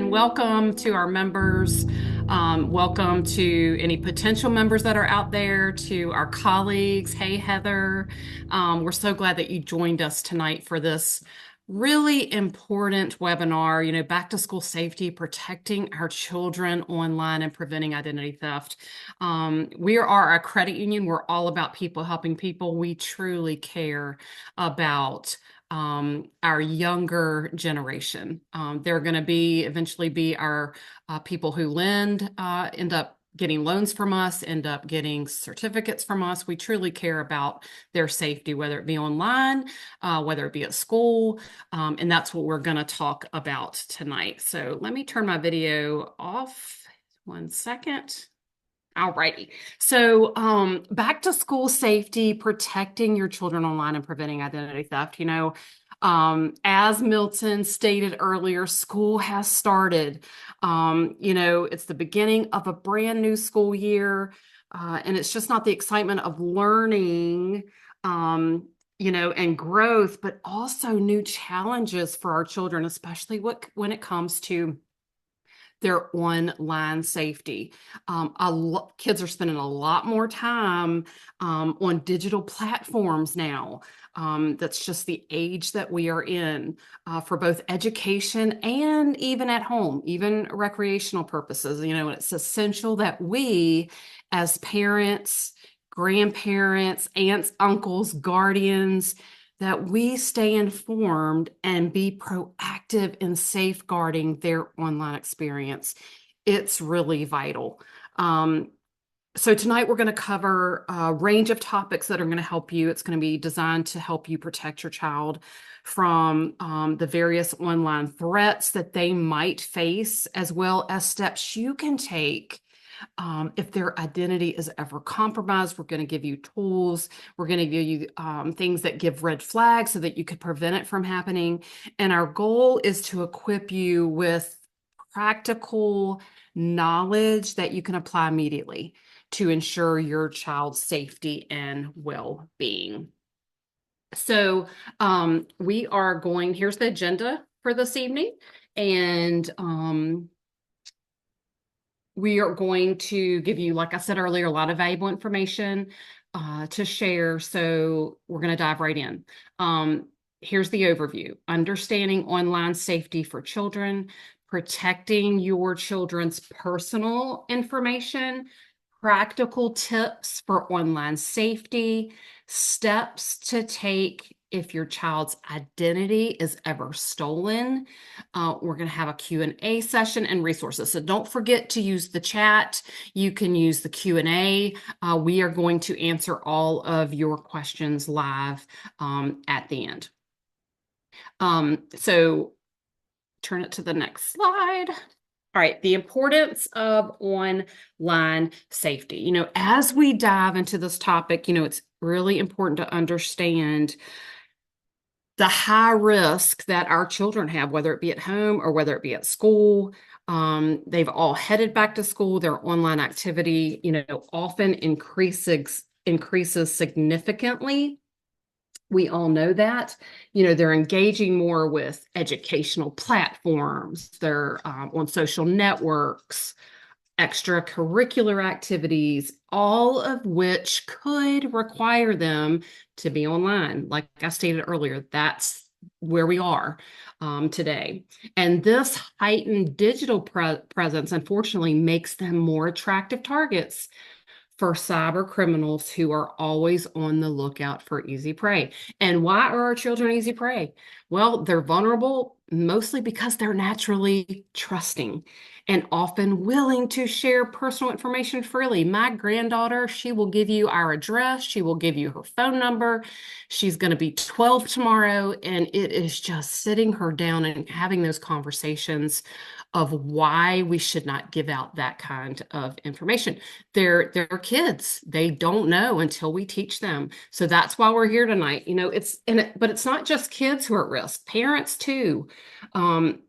and welcome to our members. Welcome to any potential members that are out there, to our colleagues. Hey, Heather. We're so glad that you joined us tonight for this really important webinar, back to school safety, protecting our children online and preventing identity theft. We are a credit union. We're all about people helping people. We truly care about our younger generation. They're going to eventually be our people who lend, end up getting loans from us, end up getting certificates from us. We truly care about their safety, whether it be online, whether it be at school, and that's what we're going to talk about tonight. So let me turn my video off. 1 second. Alrighty. So, back to school safety, protecting your children online and preventing identity theft. As Milton stated earlier, school has started. It's the beginning of a brand new school year, and it's just not the excitement of learning, and growth, but also new challenges for our children, especially when it comes to their online safety. Kids are spending a lot more time on digital platforms now. That's just the age that we are in for both education and even at home, even recreational purposes. It's essential that we, as parents, grandparents, aunts, uncles, guardians, that we stay informed and be proactive in safeguarding their online experience. It's really vital. So tonight we're going to cover a range of topics that are going to help you. It's going to be designed to help you protect your child from the various online threats that they might face, as well as steps you can take if their identity is ever compromised. We're going to give you tools. We're going to give you things that give red flags so that you could prevent it from happening. And our goal is to equip you with practical knowledge that you can apply immediately to ensure your child's safety and well-being. So here's the agenda for this evening. And we are going to give you, like I said earlier, a lot of valuable information to share. So we're going to dive right in. Here's the overview: understanding online safety for children, protecting your children's personal information, practical tips for online safety, steps to take if your child's identity is ever stolen. We're going to have a Q&A session and resources. So don't forget to use the chat. You can use the Q&A. We are going to answer all of your questions live at the end. So turn it to the next slide. All right, the importance of online safety. As we dive into this topic, it's really important to understand the high risk that our children have, whether it be at home or whether it be at school. They've all headed back to school. Their online activity, often increases significantly. We all know that. They're engaging more with educational platforms. They're on social networks, extracurricular activities, all of which could require them to be online. Like I stated earlier, that's where we are today. And this heightened digital presence, unfortunately, makes them more attractive targets for cyber criminals who are always on the lookout for easy prey. And why are our children easy prey? Well, they're vulnerable mostly because they're naturally trusting and often willing to share personal information freely. My granddaughter, she will give you our address. She will give you her phone number. She's going to be 12 tomorrow, and it is just sitting her down and having those conversations of why we should not give out that kind of information. They're kids. They don't know until we teach them. So that's why we're here tonight. But it's not just kids who are at risk. Parents, too,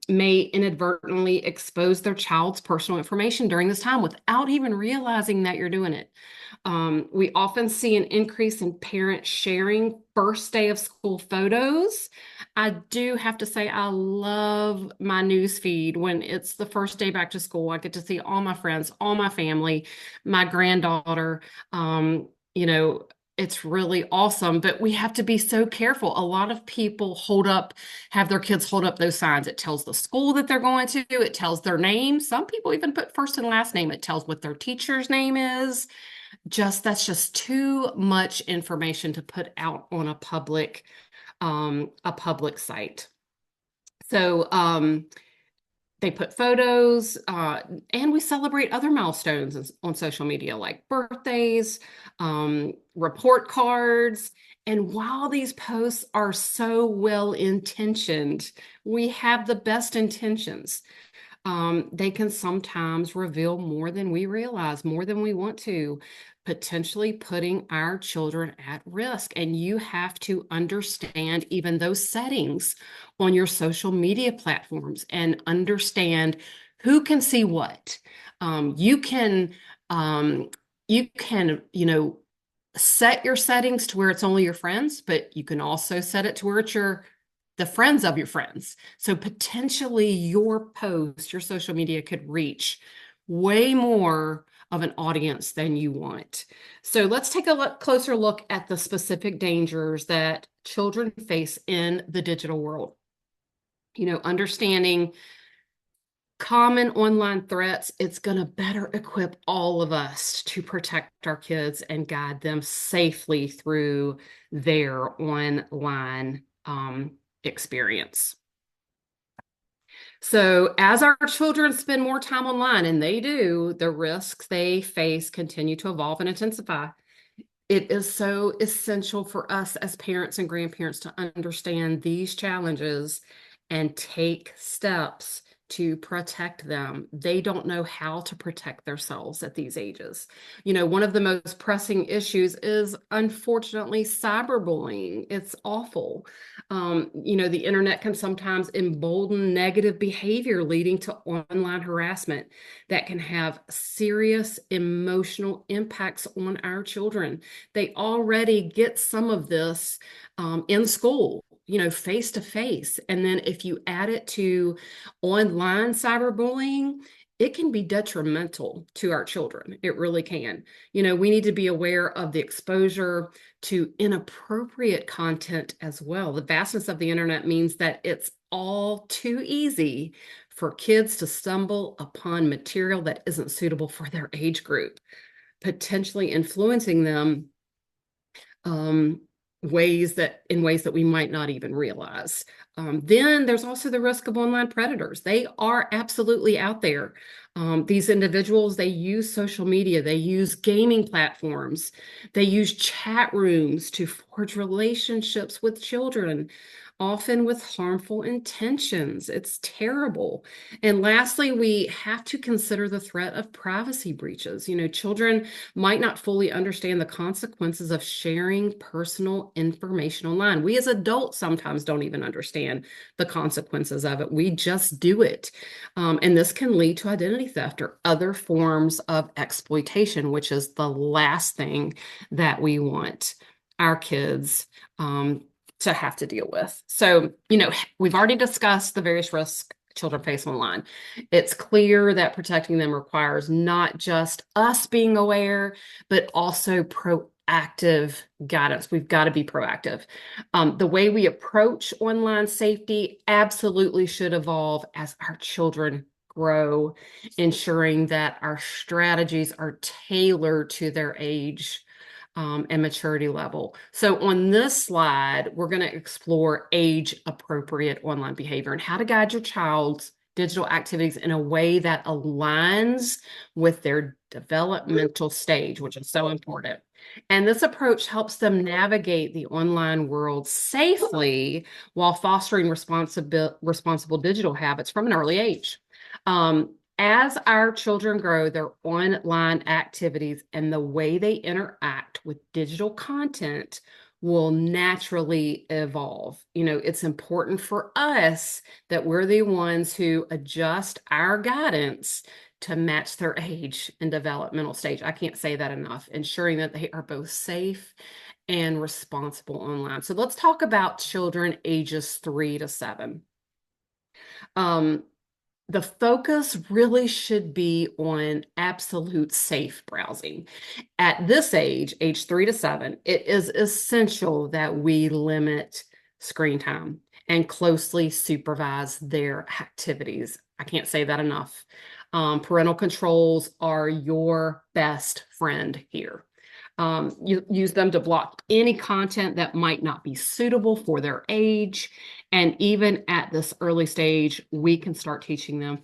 may inadvertently expose their child's personal information during this time without even realizing that you're doing it. We often see an increase in parents sharing first day of school photos. I do have to say, I love my news feed when it's the first day back to school. I get to see all my friends, all my family, my granddaughter. You know, it's really awesome, but we have to be so careful. A lot of people have their kids hold up those signs. It tells the school that they're going to, it tells their name. Some people even put first and last name. It tells what their teacher's name is. That's just too much information to put out on a public site. So they put photos, and we celebrate other milestones on social media like birthdays, report cards. And while these posts are so well intentioned, we have the best intentions. They can sometimes reveal more than we realize, more than we want to, potentially putting our children at risk. And you have to understand even those settings on your social media platforms and understand who can see what. You can, set your settings to where it's only your friends, but you can also set it to where it's the friends of your friends. So potentially your post, your social media could reach way more of an audience than you want. So let's take a closer look at the specific dangers that children face in the digital world. Understanding common online threats, it's going to better equip all of us to protect our kids and guide them safely through their online experience. So as our children spend more time online, and they do, the risks they face continue to evolve and intensify. It is so essential for us as parents and grandparents to understand these challenges and take steps to protect them. They don't know how to protect themselves at these ages. One of the most pressing issues is unfortunately cyberbullying. It's awful. The internet can sometimes embolden negative behavior, leading to online harassment that can have serious emotional impacts on our children. They already get some of this in school, face to face. And then if you add it to online cyberbullying, it can be detrimental to our children. It really can. We need to be aware of the exposure to inappropriate content as well. The vastness of the internet means that it's all too easy for kids to stumble upon material that isn't suitable for their age group, potentially influencing them in ways that we might not even realize. Then there's also the risk of online predators. They are absolutely out there. These individuals, they use social media, they use gaming platforms, they use chat rooms to forge relationships with children, often with harmful intentions. It's terrible. And lastly, we have to consider the threat of privacy breaches. Children might not fully understand the consequences of sharing personal information online. We as adults sometimes don't even understand the consequences of it. We just do it. And this can lead to identity theft or other forms of exploitation, which is the last thing that we want our kids to have to deal with. So, we've already discussed the various risks children face online. It's clear that protecting them requires not just us being aware, but also proactive guidance. We've got to be proactive. The way we approach online safety absolutely should evolve as our children grow, ensuring that our strategies are tailored to their age and maturity level. So on this slide, we're going to explore age-appropriate online behavior and how to guide your child's digital activities in a way that aligns with their developmental stage, which is so important. And this approach helps them navigate the online world safely while fostering responsible digital habits from an early age. As our children grow, their online activities and the way they interact with digital content will naturally evolve. It's important for us that we're the ones who adjust our guidance to match their age and developmental stage. I can't say that enough. Ensuring that they are both safe and responsible online. So let's talk about children ages 3 to 7. Um, the focus really should be on absolute safe browsing. At this age 3 to 7, it is essential that we limit screen time and closely supervise their activities. I can't say that enough. Parental controls are your best friend here. You use them to block any content that might not be suitable for their age. And even at this early stage, we can start teaching them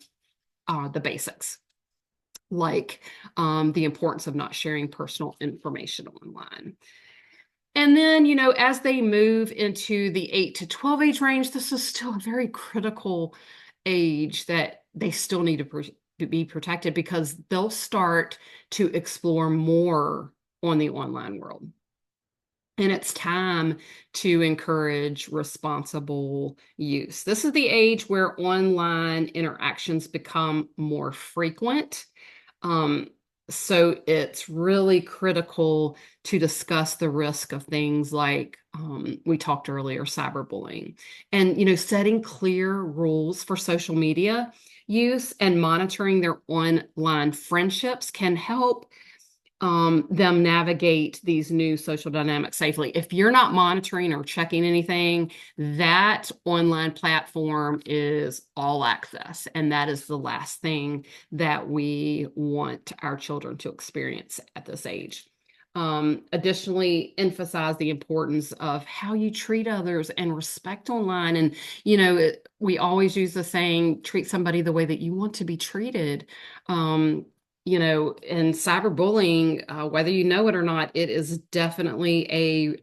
the basics, like the importance of not sharing personal information online. And then, as they move into the 8 to 12 age range, this is still a very critical age that they still need to be protected, because they'll start to explore more on the online world. And it's time to encourage responsible use. This is the age where online interactions become more frequent. So it's really critical to discuss the risk of things like, we talked earlier, cyberbullying, and setting clear rules for social media use and monitoring their online friendships can help them navigate these new social dynamics safely. If you're not monitoring or checking anything, that online platform is all access, and that is the last thing that we want our children to experience at this age. Additionally, emphasize the importance of how you treat others and respect online. And, we always use the saying, treat somebody the way that you want to be treated. In cyberbullying, whether you know it or not, it is definitely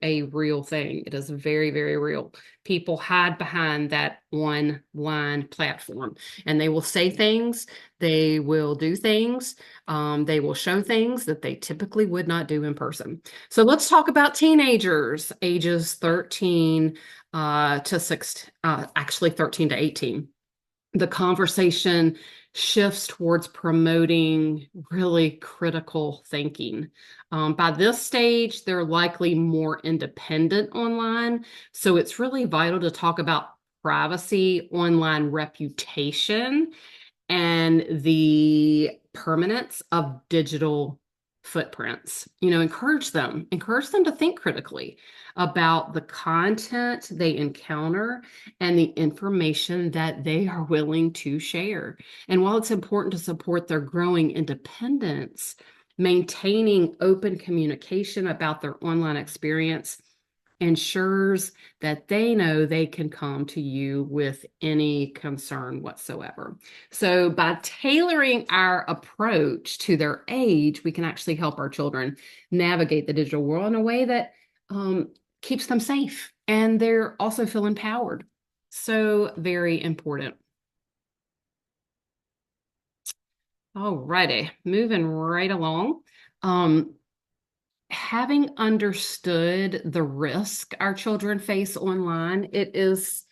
a real thing. It is very, very real. People hide behind that online platform, and they will say things, they will do things, they will show things that they typically would not do in person. So let's talk about teenagers, ages 13 to 6, actually 13 to 18. The conversation shifts towards promoting really critical thinking. By this stage, they're likely more independent online. So it's really vital to talk about privacy, online reputation, and the permanence of digital footprints. Encourage them to think critically about the content they encounter and the information that they are willing to share. And while it's important to support their growing independence, maintaining open communication about their online experience ensures that they know they can come to you with any concern whatsoever. So by tailoring our approach to their age, we can actually help our children navigate the digital world in a way that keeps them safe, and they're also feel empowered. So very important. All righty, moving right along. Having understood the risk our children face online, it is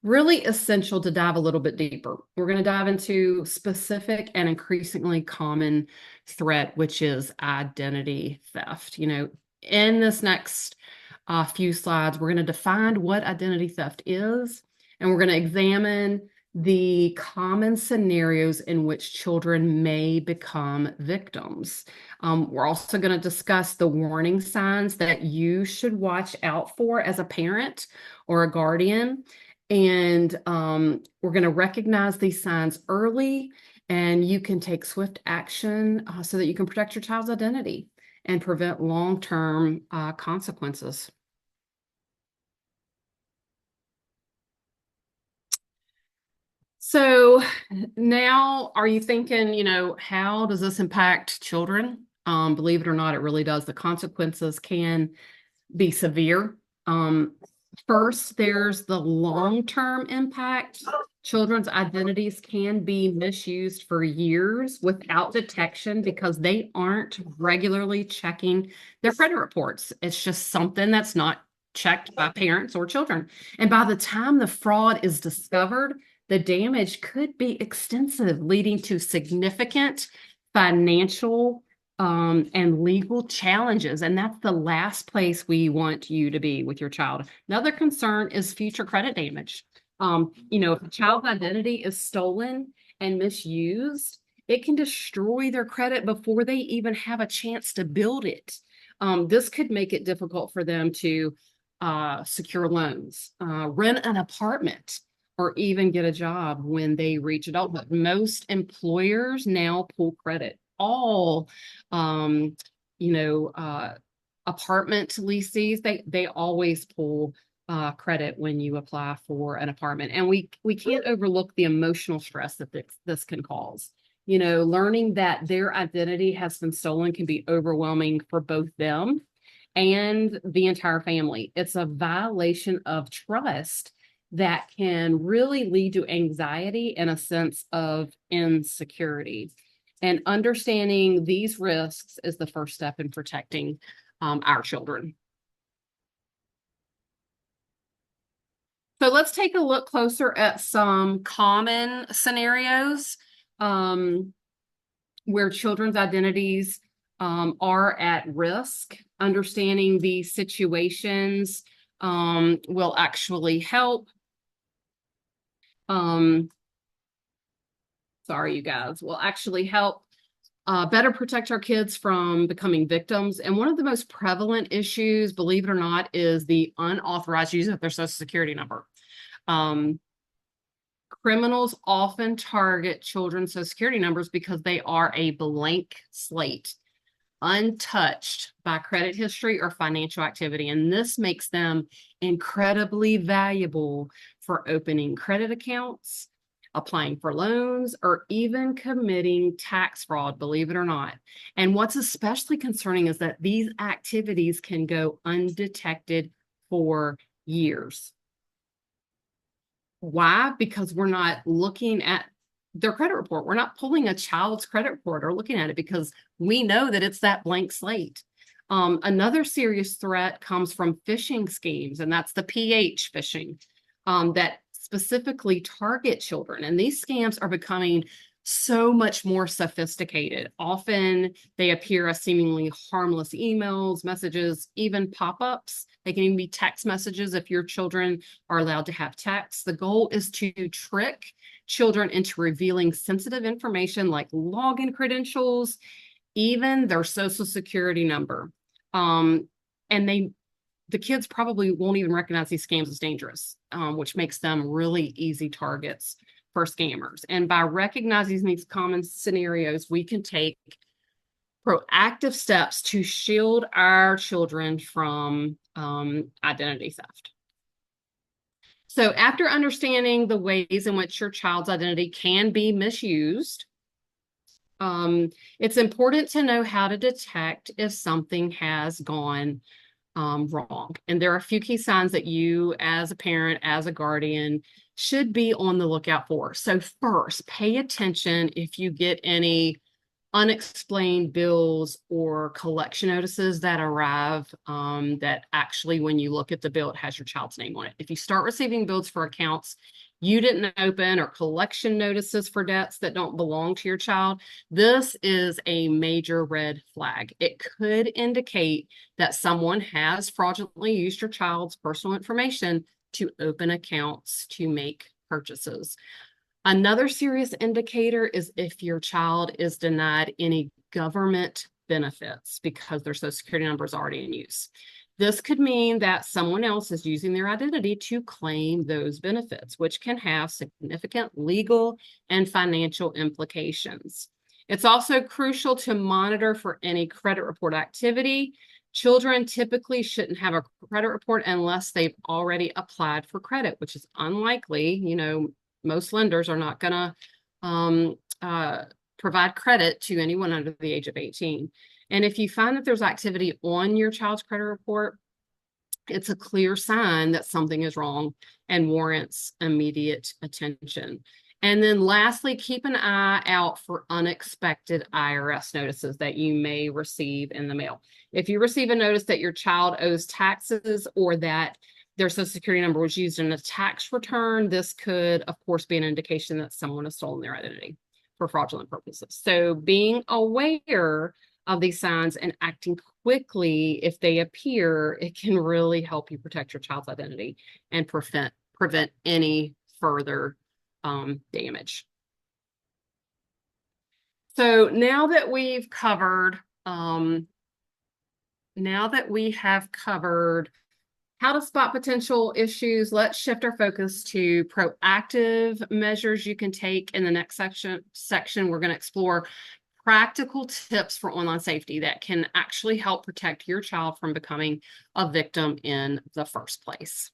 really essential to dive a little bit deeper. We're going to dive into specific and increasingly common threat, which is identity theft. In this next few slides, we're going to define what identity theft is, and we're going to examine the common scenarios in which children may become victims. We're also going to discuss the warning signs that you should watch out for as a parent or a guardian. And we're going to recognize these signs early, and you can take swift action so that you can protect your child's identity and prevent long-term consequences. So now, are you thinking, how does this impact children? Believe it or not, it really does. The consequences can be severe. First, there's the long-term impact. Children's identities can be misused for years without detection because they aren't regularly checking their credit reports. It's just something that's not checked by parents or children. And by the time the fraud is discovered, the damage could be extensive, leading to significant financial and legal challenges. And that's the last place we want you to be with your child. Another concern is future credit damage. If a child's identity is stolen and misused, it can destroy their credit before they even have a chance to build it. This could make it difficult for them to secure loans, rent an apartment, or even get a job when they reach adulthood. Most employers now pull credit. All, apartment leases, they always pull credit when you apply for an apartment. And we can't overlook the emotional stress that this can cause. Learning that their identity has been stolen can be overwhelming for both them and the entire family. It's a violation of trust that can really lead to anxiety and a sense of insecurity. And understanding these risks is the first step in protecting our children. So let's take a look closer at some common scenarios where children's identities are at risk. Understanding these situations will actually help. Sorry, you guys, will actually help better protect our kids from becoming victims. And one of the most prevalent issues, believe it or not, is the unauthorized use of their Social Security number. Criminals often target children's Social Security numbers because they are a blank slate, untouched by credit history or financial activity. And this makes them incredibly valuable for opening credit accounts, applying for loans, or even committing tax fraud, believe it or not. And what's especially concerning is that these activities can go undetected for years. Why? Because we're not looking at their credit report. We're not pulling a child's credit report or looking at it because we know that it's that blank slate. Another serious threat comes from phishing schemes, and that's the PH phishing that specifically target children. And these scams are becoming so much more sophisticated. Often they appear as seemingly harmless emails, messages, even pop-ups. They can even be text messages if your children are allowed to have text. The goal is to trick children into revealing sensitive information like login credentials, even their Social Security number. And the kids probably won't even recognize these scams as dangerous, which makes them really easy targets for scammers. And by recognizing these common scenarios, we can take proactive steps to shield our children from identity theft. So after understanding the ways in which your child's identity can be misused, it's important to know how to detect if something has gone wrong. And there are a few key signs that you, as a parent, as a guardian, should be on the lookout for. So first, pay attention if you get any unexplained bills or collection notices that arrive that actually, when you look at the bill, it has your child's name on it. If you start receiving bills for accounts you didn't open or collection notices for debts that don't belong to your child, this is a major red flag. It could indicate that someone has fraudulently used your child's personal information to open accounts to make purchases. Another serious indicator is if your child is denied any government benefits because their Social Security number is already in use. This could mean that someone else is using their identity to claim those benefits, which can have significant legal and financial implications. It's also crucial to monitor for any credit report activity. Children typically shouldn't have a credit report unless they've already applied for credit, which is unlikely. Most lenders are not going to provide credit to anyone under the age of 18. And if you find that there's activity on your child's credit report, it's a clear sign that something is wrong and warrants immediate attention. And then lastly, keep an eye out for unexpected IRS notices that you may receive in the mail. If you receive a notice that your child owes taxes or that their Social Security number was used in a tax return, this could, of course, be an indication that someone has stolen their identity for fraudulent purposes. So being aware of these signs and acting quickly if they appear, it can really help you protect your child's identity and prevent any further damage. So now that we've covered, how to spot potential issues, let's shift our focus to proactive measures you can take. In the next section, we're going to explore practical tips for online safety that can actually help protect your child from becoming a victim in the first place.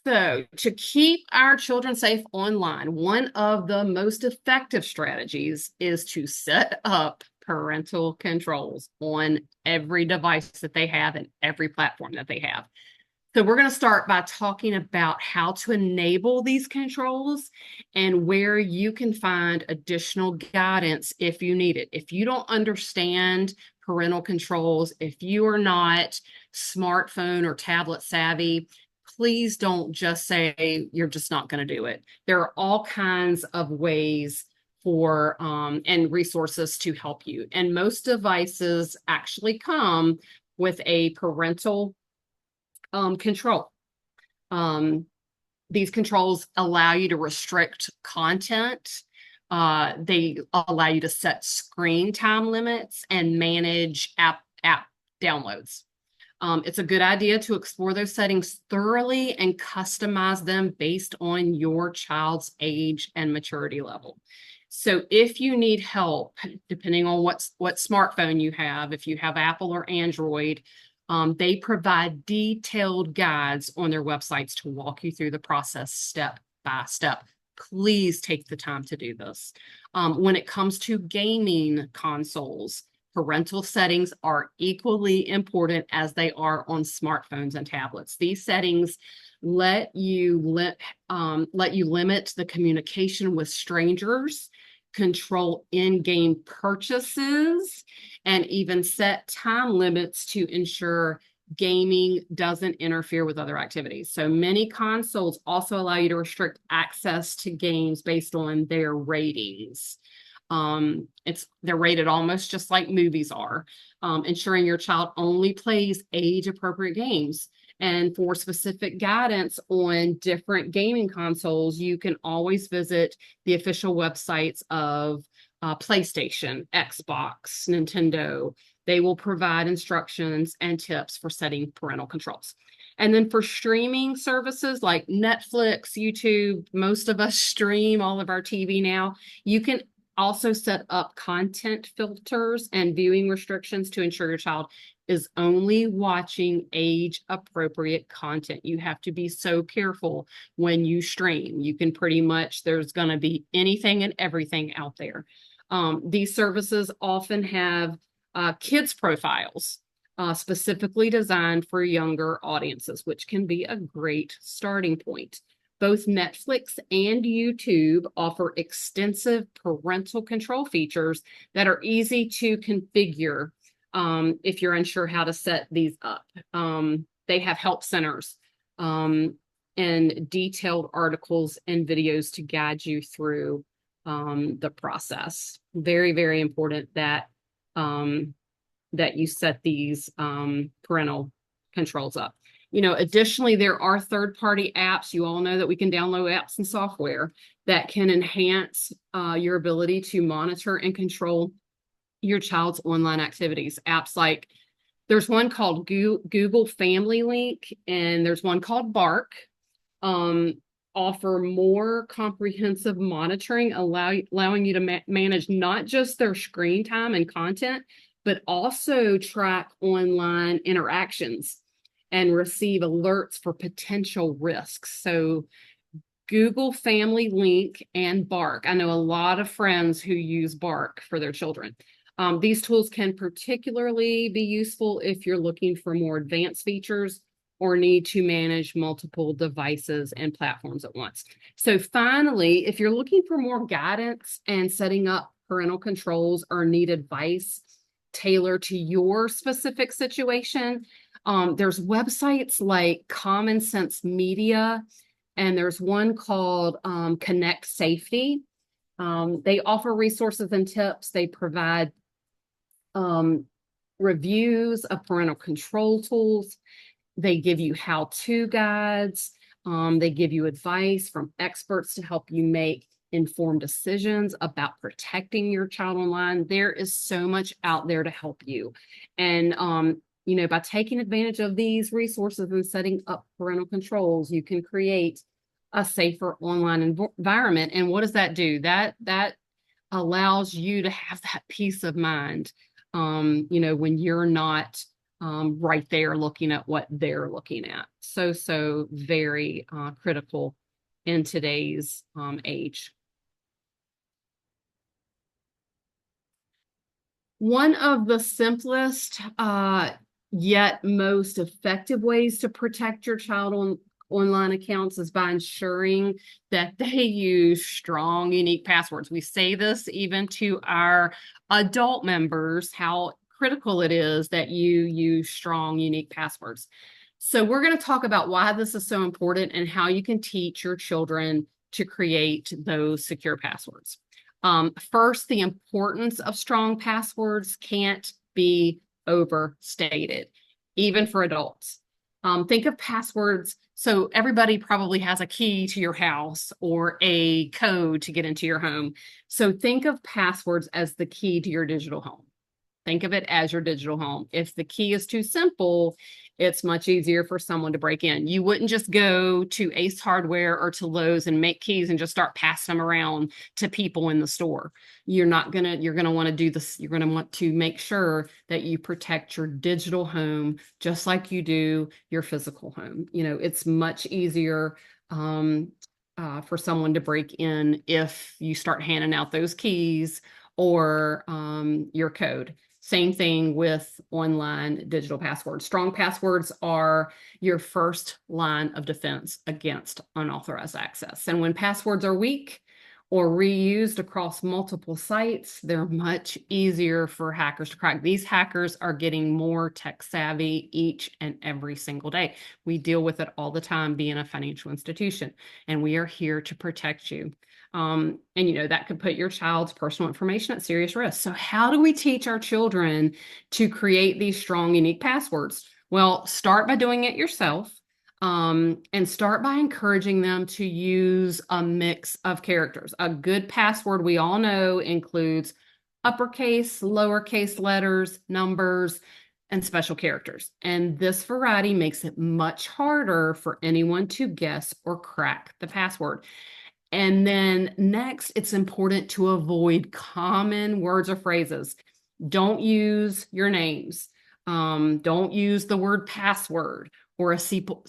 So, to keep our children safe online, one of the most effective strategies is to set up parental controls on every device that they have and every platform that they have. So we're going to start by talking about how to enable these controls and where you can find additional guidance if you need it. If you don't understand parental controls, if you are not smartphone or tablet savvy, please don't just say you're just not going to do it. There are all kinds of ways for and resources to help you. And most devices actually come with a parental control. These controls allow you to restrict content. They allow you to set screen time limits and manage app downloads. It's a good idea to explore those settings thoroughly and customize them based on your child's age and maturity level. So if you need help, depending on what smartphone you have, if you have Apple or Android, they provide detailed guides on their websites to walk you through the process step by step. Please take the time to do this. When it comes to gaming consoles, parental settings are equally important as they are on smartphones and tablets. These settings let you limit the communication with strangers, control in-game purchases, and even set time limits to ensure gaming doesn't interfere with other activities. So many consoles also allow you to restrict access to games based on their ratings. They're rated almost just like movies are, ensuring your child only plays age-appropriate games. And for specific guidance on different gaming consoles, you can always visit the official websites of PlayStation, Xbox, Nintendo. They will provide instructions and tips for setting parental controls. And then for streaming services like Netflix, YouTube, most of us stream all of our TV now. You can also set up content filters and viewing restrictions to ensure your child is only watching age-appropriate content. You have to be so careful when you stream. You can pretty much, there's going to be anything and everything out there. These services often have kids profiles specifically designed for younger audiences, which can be a great starting point. Both Netflix and YouTube offer extensive parental control features that are easy to configure if you're unsure how to set these up. They have help centers and detailed articles and videos to guide you through the process. Very, very important that that you set these parental controls up. You know, additionally, there are third-party apps. You all know that we can download apps and software that can enhance your ability to monitor and control your child's online activities. Apps like, there's one called Google Family Link, and there's one called Bark. Offer more comprehensive monitoring, allowing you to manage not just their screen time and content, but also track online interactions and receive alerts for potential risks. So Google Family Link and Bark. I know a lot of friends who use Bark for their children. These tools can particularly be useful if you're looking for more advanced features or need to manage multiple devices and platforms at once. So finally, if you're looking for more guidance and setting up parental controls or need advice tailored to your specific situation, there's websites like Common Sense Media, and there's one called Connect Safety. They offer resources and tips. They provide reviews of parental control tools. They give you how-to guides. They give you advice from experts to help you make informed decisions about protecting your child online. There is so much out there to help you. And, by taking advantage of these resources and setting up parental controls, you can create a safer online environment. And what does that do? That allows you to have that peace of mind, when you're not right there looking at what they're looking at. So very critical in today's age. One of the simplest yet most effective ways to protect your child on online accounts is by ensuring that they use strong, unique passwords. We say this even to our adult members, how critical it is that you use strong, unique passwords. So we're going to talk about why this is so important and how you can teach your children to create those secure passwords. First, the importance of strong passwords can't be overstated, even for adults. Think of passwords. So everybody probably has a key to your house or a code to get into your home. So think of passwords as the key to your digital home. Think of it as your digital home. If the key is too simple, it's much easier for someone to break in. You wouldn't just go to Ace Hardware or to Lowe's and make keys and just start passing them around to people in the store. You're going to want to do this. You're going to want to make sure that you protect your digital home just like you do your physical home. It's much easier for someone to break in if you start handing out those keys or your code. Same thing with online digital passwords. Strong passwords are your first line of defense against unauthorized access. And when passwords are weak or reused across multiple sites, they're much easier for hackers to crack. These hackers are getting more tech savvy each and every single day. We deal with it all the time being a financial institution, and we are here to protect you. And that could put your child's personal information at serious risk. So how do we teach our children to create these strong, unique passwords? Well, start by doing it yourself, and start by encouraging them to use a mix of characters. A good password, we all know, includes uppercase, lowercase letters, numbers, and special characters. And this variety makes it much harder for anyone to guess or crack the password. And then next, it's important to avoid common words or phrases. Don't use your names. Don't use the word password or a simple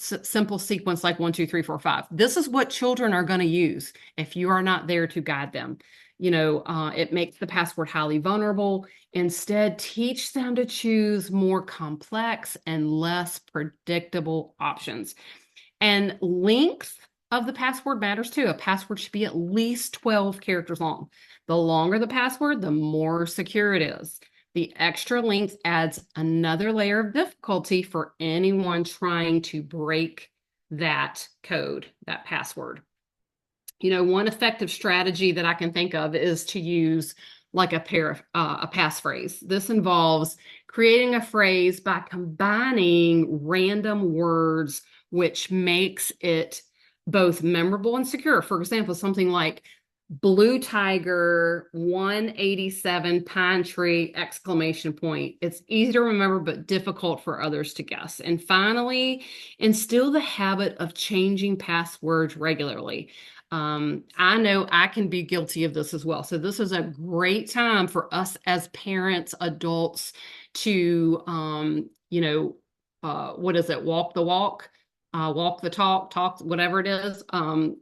sequence like 1, 2, 3, 4, 5. This is what children are going to use if you are not there to guide them. It makes the password highly vulnerable. Instead, teach them to choose more complex and less predictable options. And length of the password matters too. A password should be at least 12 characters long. The longer the password, the more secure it is. The extra length adds another layer of difficulty for anyone trying to break that code, that password. One effective strategy that I can think of is to use like a passphrase. This involves creating a phrase by combining random words, which makes it both memorable and secure. For example, something like Blue Tiger 187 Pine Tree exclamation point. It's easy to remember, but difficult for others to guess. And finally, instill the habit of changing passwords regularly. I know I can be guilty of this as well. So this is a great time for us as parents, adults to, what is it? Walk the walk. Walk the talk, whatever it is.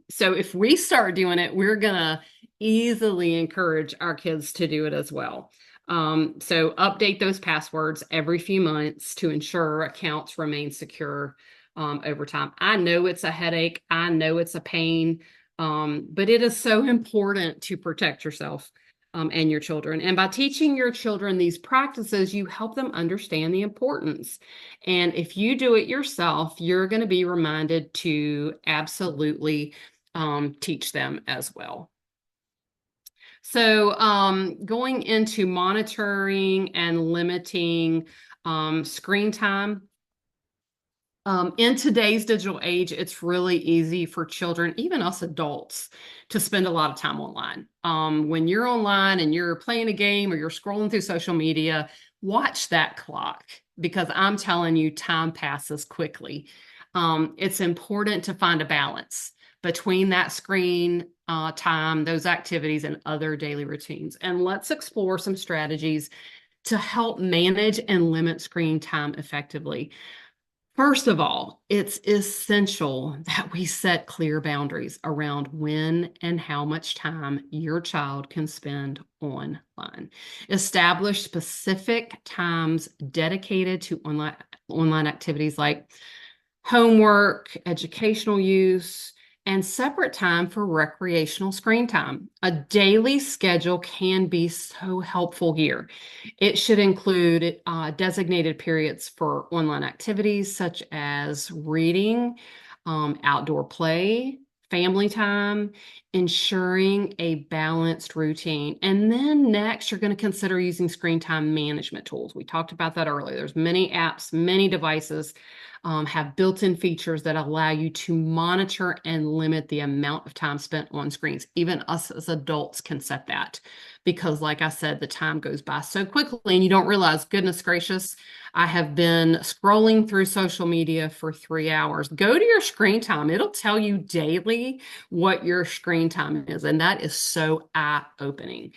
So if we start doing it, we're going to easily encourage our kids to do it as well. So update those passwords every few months to ensure accounts remain secure over time. I know it's a headache. I know it's a pain, but it is so important to protect yourself and your children. And by teaching your children these practices, you help them understand the importance. And if you do it yourself, you're going to be reminded to absolutely teach them as well. So going into monitoring and limiting screen time. In today's digital age, it's really easy for children, even us adults, to spend a lot of time online. When you're online and you're playing a game or you're scrolling through social media, watch that clock because I'm telling you, time passes quickly. It's important to find a balance between that screen time, those activities, and other daily routines. And let's explore some strategies to help manage and limit screen time effectively. First of all, it's essential that we set clear boundaries around when and how much time your child can spend online. Establish specific times dedicated to online activities like homework, educational use, and separate time for recreational screen time. A daily schedule can be so helpful here. It should include designated periods for online activities such as reading, outdoor play, family time, ensuring a balanced routine. And then next, you're going to consider using screen time management tools. We talked about that earlier. There's many apps, many devices have built-in features that allow you to monitor and limit the amount of time spent on screens. Even us as adults can set that because, like I said, the time goes by so quickly and you don't realize, goodness gracious, I have been scrolling through social media for 3 hours. Go to your screen time. It'll tell you daily what your screen time is, and that is so eye-opening.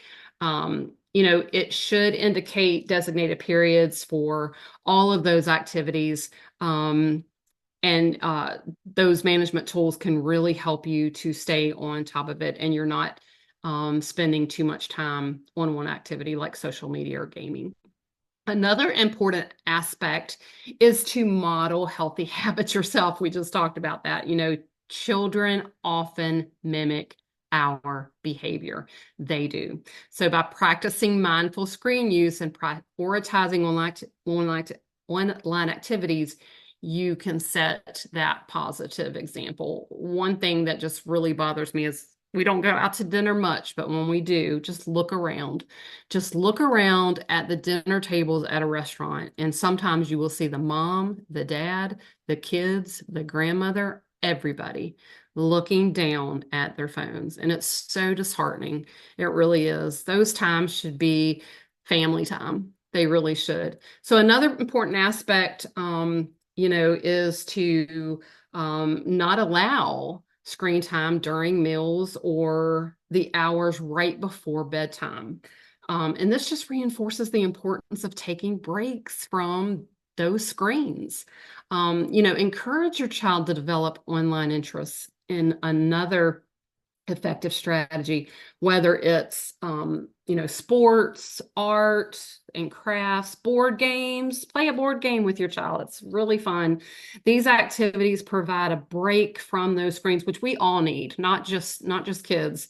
It should indicate designated periods for all of those activities. And those management tools can really help you to stay on top of it and you're not spending too much time on one activity like social media or gaming. Another important aspect is to model healthy habits yourself. We just talked about that. Children often mimic our behavior. They do. So by practicing mindful screen use and prioritizing online activities, you can set that positive example. One thing that just really bothers me is we don't go out to dinner much, but when we do, just look around. Just look around at the dinner tables at a restaurant, and sometimes you will see the mom, the dad, the kids, the grandmother, everybody looking down at their phones. And it's so disheartening. It really is. Those times should be family time. They really should. So another important aspect, is to not allow screen time during meals or the hours right before bedtime. And this just reinforces the importance of taking breaks from those screens. Encourage your child to develop online interests in another effective strategy, whether it's sports, art and crafts, board games. Play a board game with your child. It's really fun. These activities provide a break from those screens, which we all need, not just kids,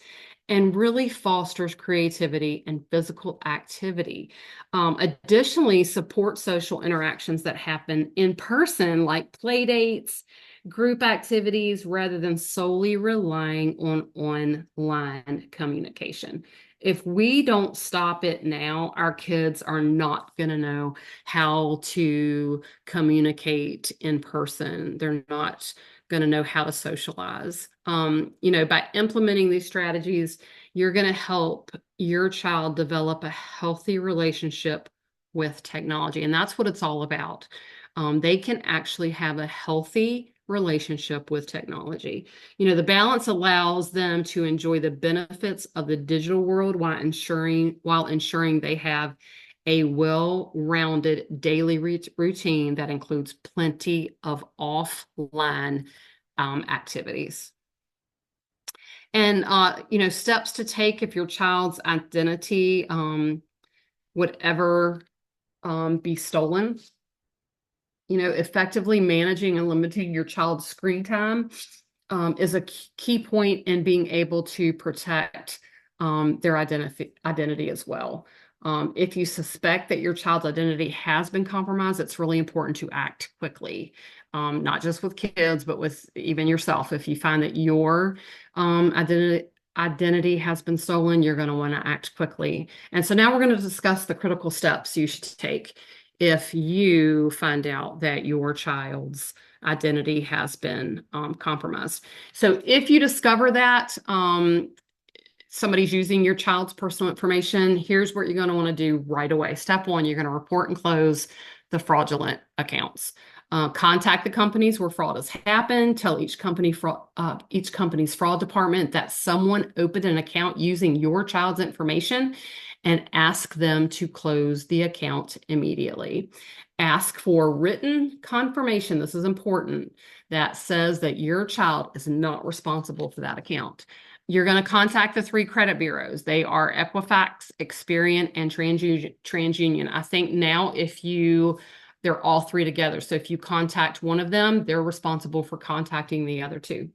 and really fosters creativity and physical activity. Additionally, support social interactions that happen in person, like play dates, group activities, rather than solely relying on online communication. If we don't stop it now, our kids are not going to know how to communicate in person. They're not going to know how to socialize. By implementing these strategies, you're going to help your child develop a healthy relationship with technology. And that's what it's all about. They can actually have a healthy relationship with technology. The balance allows them to enjoy the benefits of the digital world while ensuring they have a well-rounded daily routine that includes plenty of offline activities. And steps to take if your child's identity would ever be stolen. Effectively managing and limiting your child's screen time is a key point in being able to protect their identity as well. If you suspect that your child's identity has been compromised, it's really important to act quickly, not just with kids, but with even yourself. If you find that your identity has been stolen, you're going to want to act quickly. And so now we're going to discuss the critical steps you should take if you find out that your child's identity has been compromised. So if you discover that somebody's using your child's personal information, here's what you're going to want to do right away. Step one, you're going to report and close the fraudulent accounts. Contact the companies where fraud has happened. Tell each company's fraud department that someone opened an account using your child's information, and ask them to close the account immediately. Ask for written confirmation, this is important, that says that your child is not responsible for that account. You're going to contact the 3 credit bureaus. They are Equifax, Experian, and TransUnion. I think now they're all 3 together. So if you contact one of them, they're responsible for contacting the other 2.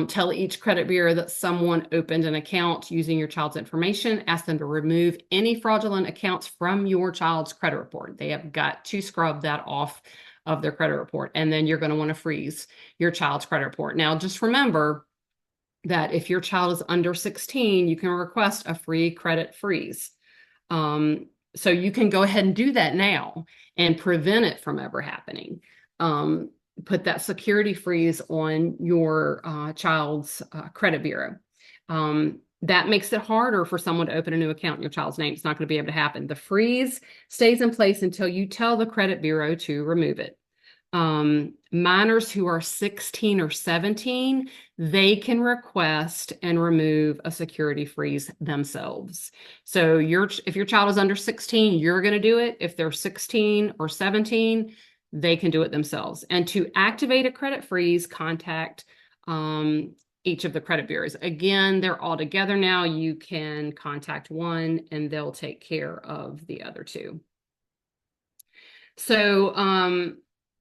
Tell each credit bureau that someone opened an account using your child's information. Ask them to remove any fraudulent accounts from your child's credit report. They have got to scrub that off of their credit report. And then you're going to want to freeze your child's credit report. Now, just remember that if your child is under 16, you can request a free credit freeze. So you can go ahead and do that now and prevent it from ever happening. Put that security freeze on your child's credit bureau. That makes it harder for someone to open a new account in your child's name. It's not going to be able to happen. The freeze stays in place until you tell the credit bureau to remove it. Minors who are 16 or 17, they can request and remove a security freeze themselves. So if your child is under 16, you're going to do it. If they're 16 or 17, they can do it themselves. And to activate a credit freeze, contact each of the credit bureaus. Again, they're all together now. You can contact one and they'll take care of the other 2. So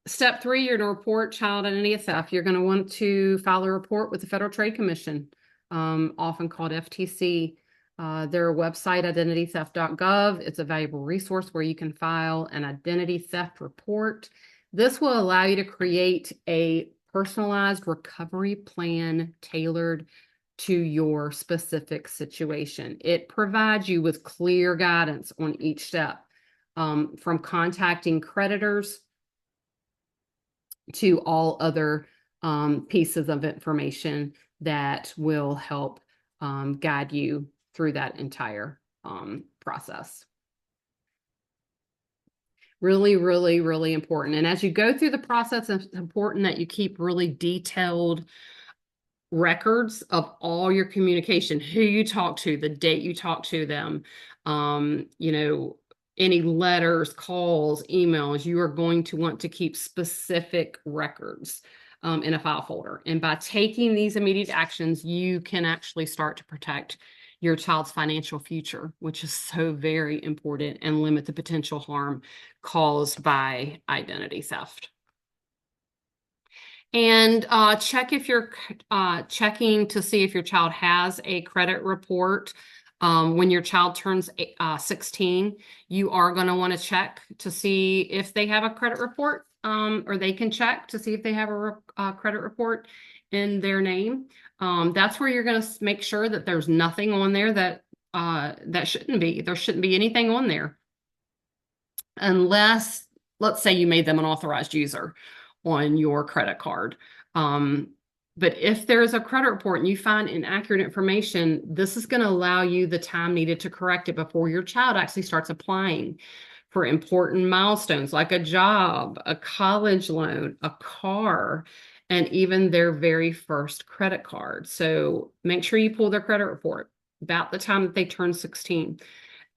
step 3, you're going to report child identity theft. You're going to want to file a report with the Federal Trade Commission, often called FTC. Their website, identitytheft.gov. It's a valuable resource where you can file an identity theft report. This will allow you to create a personalized recovery plan tailored to your specific situation. It provides you with clear guidance on each step, from contacting creditors to all other pieces of information that will help guide you through that entire process. Really, really, really important. And as you go through the process, it's important that you keep really detailed records of all your communication, who you talk to, the date you talk to them, any letters, calls, emails. You are going to want to keep specific records in a file folder. And by taking these immediate actions, you can actually start to protect your child's financial future, which is so very important, and limit the potential harm caused by identity theft. And check if you're checking to see if your child has a credit report. When your child turns 16, you are going to want to check to see if they have a credit report, or they can check to see if they have a credit report in their name. That's where you're going to make sure that there's nothing on there that shouldn't be. There shouldn't be anything on there unless, let's say, you made them an authorized user on your credit card. But if there's a credit report and you find inaccurate information, this is going to allow you the time needed to correct it before your child actually starts applying for important milestones like a job, a college loan, a car, and even their very first credit card. So make sure you pull their credit report about the time that they turn 16.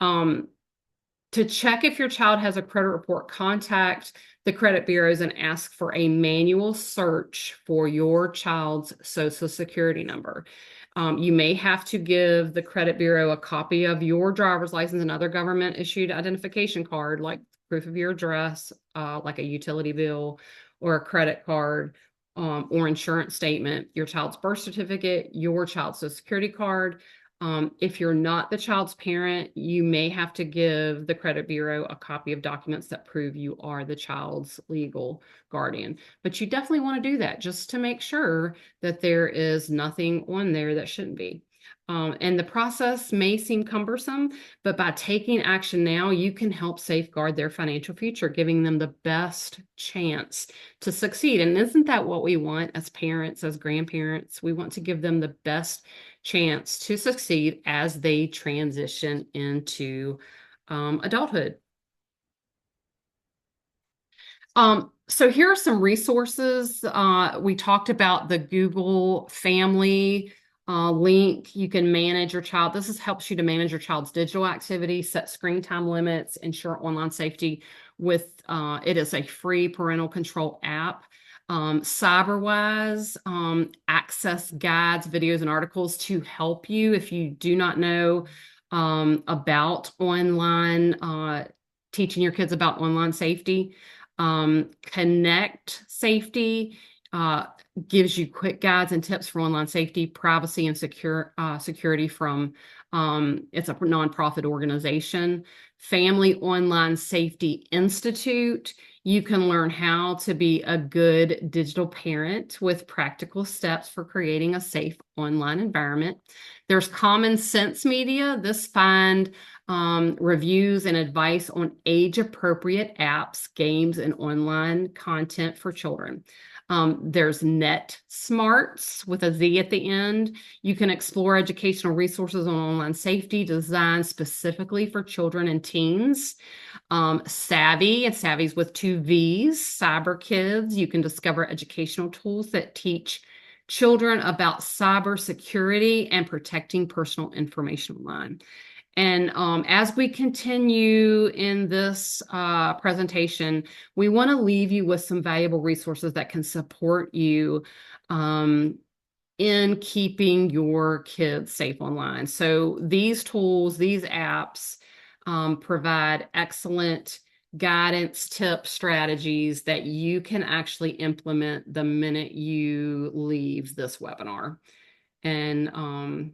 To check if your child has a credit report, contact the credit bureaus and ask for a manual search for your child's Social Security number. You may have to give the credit bureau a copy of your driver's license and other government issued identification card, like proof of your address, like a utility bill or a credit card, or insurance statement, your child's birth certificate, your child's Social Security card. If you're not the child's parent, you may have to give the credit bureau a copy of documents that prove you are the child's legal guardian. But you definitely want to do that just to make sure that there is nothing on there that shouldn't be. And the process may seem cumbersome, but by taking action now, you can help safeguard their financial future, giving them the best chance to succeed. And isn't that what we want as parents, as grandparents? We want to give them the best chance to succeed as they transition into adulthood. So here are some resources. We talked about the Google Family link. You can manage your child. This helps you to manage your child's digital activity, set screen time limits, ensure online safety with, it is a free parental control app. CyberWise, access guides, videos, and articles to help you if you do not know about online, teaching your kids about online safety. Connect Safety gives you quick guides and tips for online safety, privacy, and security from, it's a nonprofit organization. Family Online Safety Institute. You can learn how to be a good digital parent with practical steps for creating a safe online environment. There's Common Sense Media. This find reviews and advice on age-appropriate apps, games, and online content for children. There's Net Smarts with a Z at the end. You can explore educational resources on online safety designed specifically for children and teens. Savvy, and Savvy's with 2 V's, Cyber Kids. You can discover educational tools that teach children about cyber security and protecting personal information online. And as we continue in this presentation, we want to leave you with some valuable resources that can support you in keeping your kids safe online. So these tools, these apps provide excellent guidance, tips, strategies that you can actually implement the minute you leave this webinar. And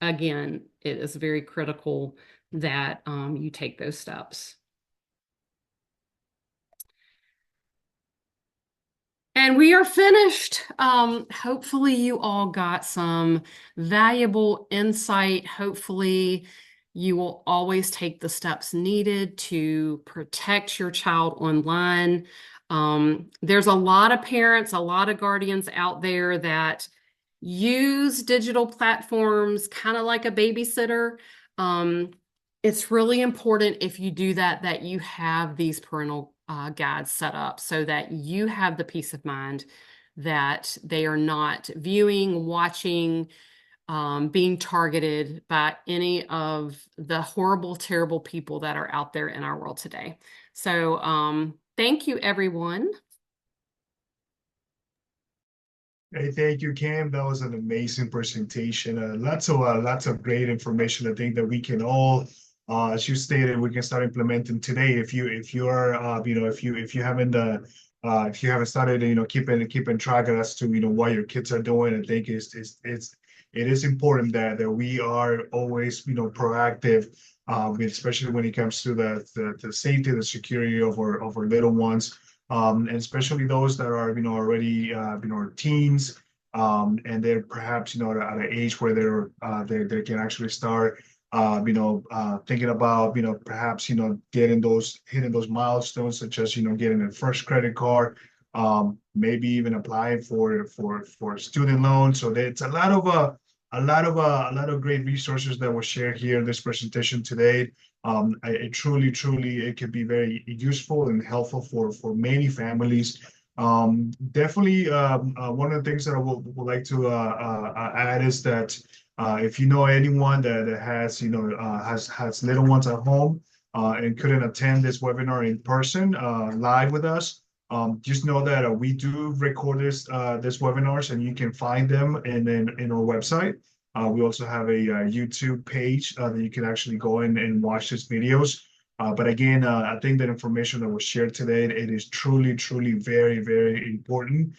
again, it is very critical that you take those steps. And we are finished. Hopefully you all got some valuable insight. Hopefully you will always take the steps needed to protect your child online. There's a lot of parents, a lot of guardians out there that use digital platforms kind of like a babysitter. It's really important if you do that, that you have these parental guides set up so that you have the peace of mind that they are not viewing, watching, being targeted by any of the horrible, terrible people that are out there in our world today. So thank you, everyone. Hey, thank you, Cam. That was an amazing presentation. Lots of great information. I think that we can all, as you stated, we can start implementing today. If you are, if you haven't, if you haven't started, keeping track as to what your kids are doing, I think it is important that we are always proactive, especially when it comes to the safety, the security of our little ones. And especially those that are, already, teens, and they're perhaps, at an age where they can actually start, thinking about, perhaps, hitting those milestones, such as, getting a first credit card, maybe even applying for student loans. So it's a lot of great resources that were shared here in this presentation today. It truly, it can be very useful and helpful for many families. Definitely, one of the things that I would like to add is that if you know anyone that has has little ones at home and couldn't attend this webinar in person live with us, just know that we do record this webinars, and you can find them in our website. We also have a YouTube page that you can actually go in and watch these videos. But again, I think that information that was shared today, it is truly, truly very, very important.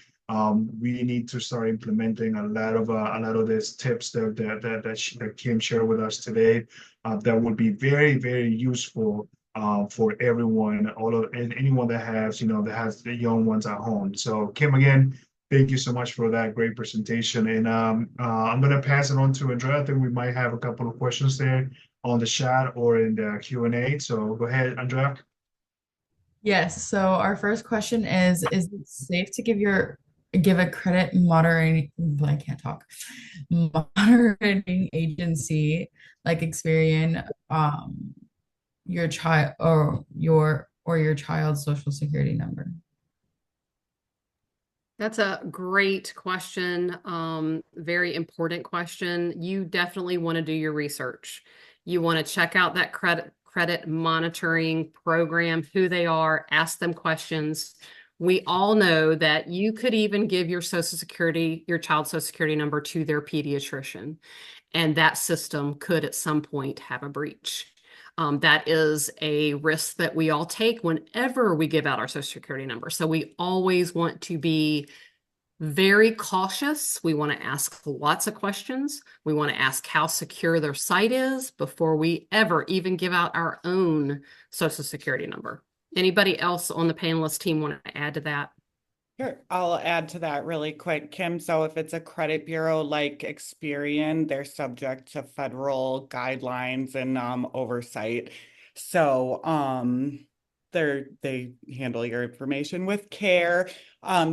We need to start implementing a lot of these tips that Kim shared with us today. That would be very, very useful for everyone, all of and anyone that has, that has the young ones at home. So Kim, again, thank you so much for that great presentation. And I'm gonna pass it on to Andrea. I think we might have a couple of questions there on the chat or in the Q&A. So go ahead, Andrea. Yes, so our first question is it safe to give a credit monitoring, well, I can't talk, monitoring agency like Experian your child or your child's social security number? That's a great question. Very important question. You definitely want to do your research. You want to check out that credit monitoring program, who they are, ask them questions. We all know that you could even give your your child's social security number to their pediatrician, and that system could at some point have a breach. That is a risk that we all take whenever we give out our social security number. So we always want to be very cautious. We want to ask lots of questions. We want to ask how secure their site is before we ever even give out our own social security number. Anybody else on the panelist team want to add to that? Sure, I'll add to that really quick, Kim. So if it's a credit bureau like Experian, they're subject to federal guidelines and oversight. So they handle your information with care.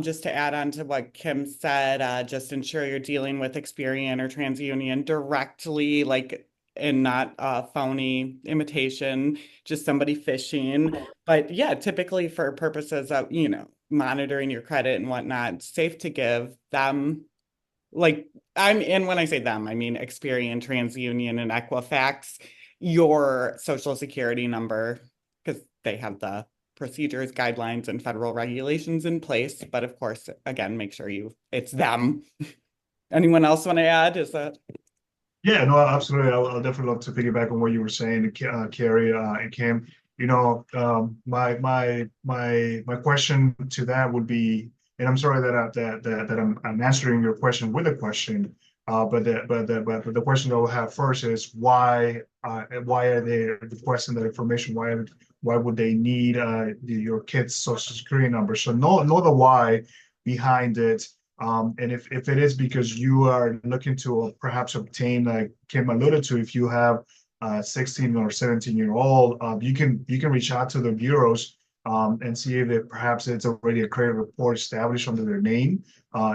Just to add on to what Kim said, just ensure you're dealing with Experian or TransUnion directly, and not a phony imitation, just somebody phishing. But yeah, typically for purposes of, monitoring your credit and whatnot, it's safe to give them, and when I say them, I mean Experian, TransUnion, and Equifax, your social security number, because they have the procedures, guidelines, and federal regulations in place. But of course, again, make sure it's them. Anyone else want to add? Yeah, no, absolutely. I'll definitely love to piggyback on what you were saying, Carrie and Kim. My question to that would be, and I'm sorry that I'm answering your question with a question, but the question that we'll have first is why are they requesting that information? Why would they need your kid's social security number? So know the why behind it. And if it is because you are looking to perhaps obtain, like Kim alluded to, if you have 16 or 17-year-old, you can reach out to the bureaus and see if perhaps it's already a credit report established under their name,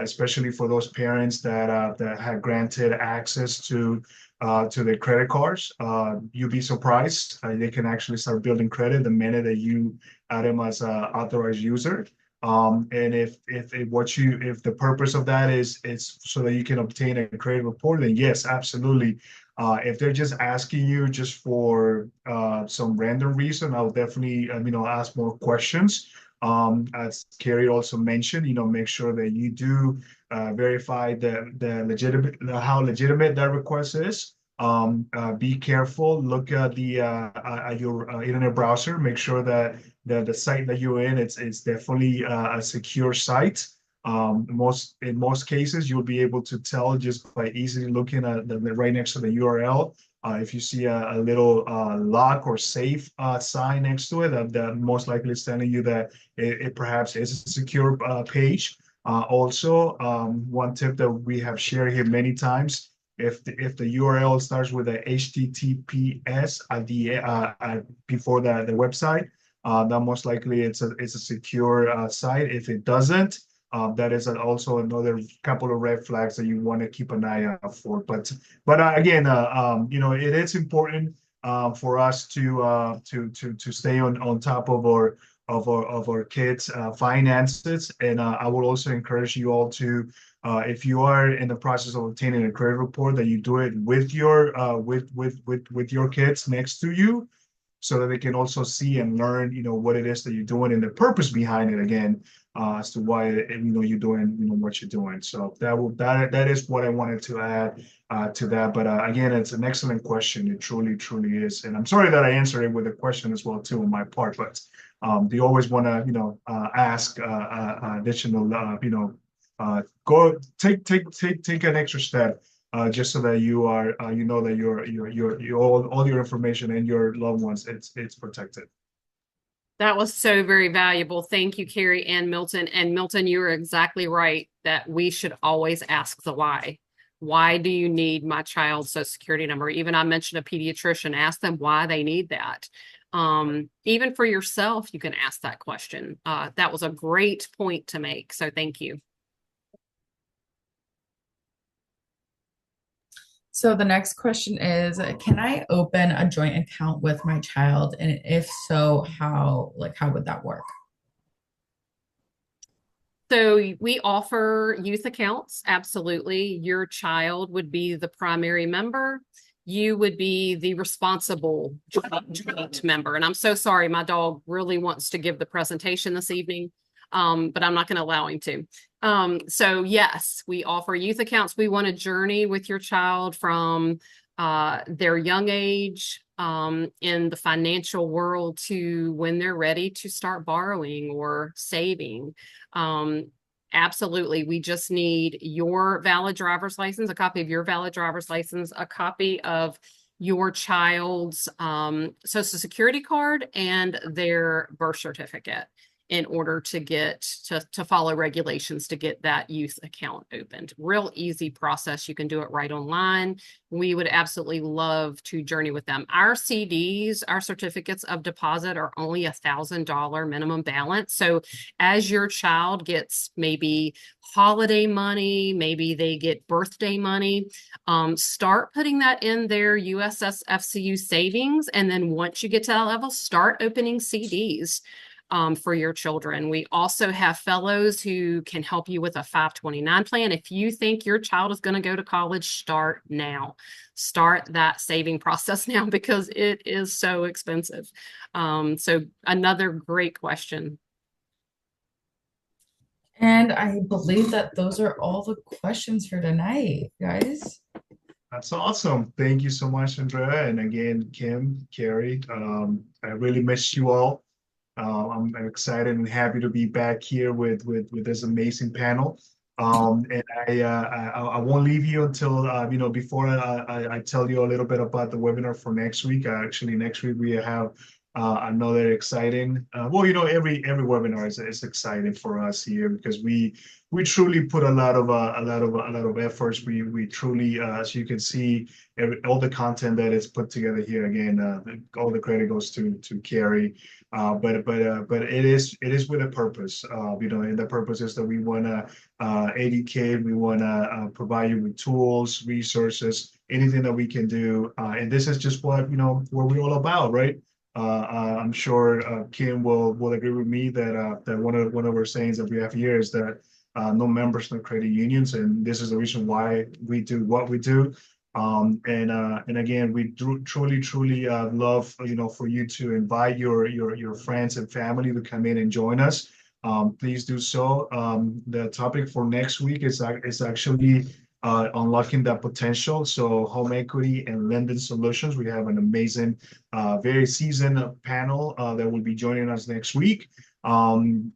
especially for those parents that have granted access to their credit cards. You'd be surprised. They can actually start building credit the minute that you add them as an authorized user. And if the purpose of that is so that you can obtain a credit report, then yes, absolutely. If they're just asking you just for some random reason, I'll definitely ask more questions. As Carrie also mentioned, make sure that you do verify how legitimate that request is. Be careful. Look at your internet browser. Make sure that the site that you're in it's definitely a secure site. In most cases, you'll be able to tell just by easily looking at right next to the URL. If you see a little lock or safe sign next to it, that most likely is telling you that it perhaps is a secure page. Also, one tip that we have shared here many times. If the URL starts with a HTTPS before the website, then most likely it's a secure site. If it doesn't, that is also another couple of red flags that you want to keep an eye out for. But again, it is important for us to stay on top of our kids' finances, and I would also encourage you all to. If you are in the process of obtaining a credit report, that you do it with your kids next to you, so that they can also see and learn, what it is that you're doing and the purpose behind it. Again, as to why you're doing what you're doing. So that is what I wanted to add to that. But again, it's an excellent question. It truly is. And I'm sorry that I answered it with a question as well too on my part, but they always want to ask additional go take an extra step just so that you are that your all your information and your loved ones it's protected. That was so very valuable. Thank you, Carrie and Milton. And Milton, you are exactly right that we should always ask the why. Why do you need my child's social security number? Even I mentioned a pediatrician, ask them why they need that. Even for yourself, you can ask that question. That was a great point to make. So thank you. So the next question is, can I open a joint account with my child? And if so, how would that work? So we offer youth accounts. Absolutely. Your child would be the primary member. You would be the responsible joint member. And I'm so sorry, my dog really wants to give the presentation this evening, but I'm not going to allow him to. So yes, we offer youth accounts. We want to journey with your child from their young age in the financial world to when they're ready to start borrowing or saving. Absolutely. We just need your valid driver's license, a copy of your valid driver's license, a copy of your child's social security card and their birth certificate in order to get to follow regulations to get that youth account opened. Real easy process. You can do it right online. We would absolutely love to journey with them. Our CDs, our certificates of deposit are only $1,000 minimum balance. So as your child gets maybe holiday money, maybe they get birthday money, start putting that in their USS FCU savings. And then once you get to that level, start opening CDs for your children. We also have fellows who can help you with a 529 plan. If you think your child is going to go to college, start now. Start that saving process now because it is so expensive. So another great question. And I believe that those are all the questions for tonight, guys. That's awesome. Thank you so much, Andrea. And again, Kim, Carrie, I really miss you all. I'm excited and happy to be back here with this amazing panel. And I won't leave you until before I tell you a little bit about the webinar for next week. Actually, next week we have another exciting. Every webinar is exciting for us here because we truly put a lot of efforts. We truly, as you can see, all the content that is put together here. Again, all the credit goes to Carrie. But it is with a purpose. And the purpose is that we want to educate. We want to provide you with tools, resources, anything that we can do. And this is just what we're all about, right? I'm sure Kim will agree with me that one of our sayings that we have here is that no members, no credit unions, and this is the reason why we do what we do. And again, we truly love for you to invite your friends and family to come in and join us. Please do so. The topic for next week is actually unlocking that potential. So home equity and lending solutions. We have an amazing, very seasoned panel that will be joining us next week. And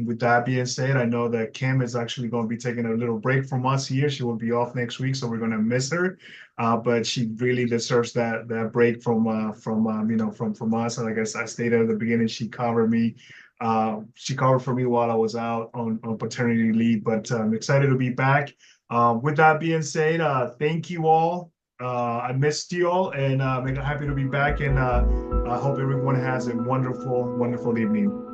with that being said, I know that Kim is actually going to be taking a little break from us here. She will be off next week, so we're going to miss her. But she really deserves that break from us. And like I stated at the beginning, she covered me. She covered for me while I was out on paternity leave. But I'm excited to be back. With that being said, thank you all. I missed you all, and I'm happy to be back. And I hope everyone has a wonderful evening.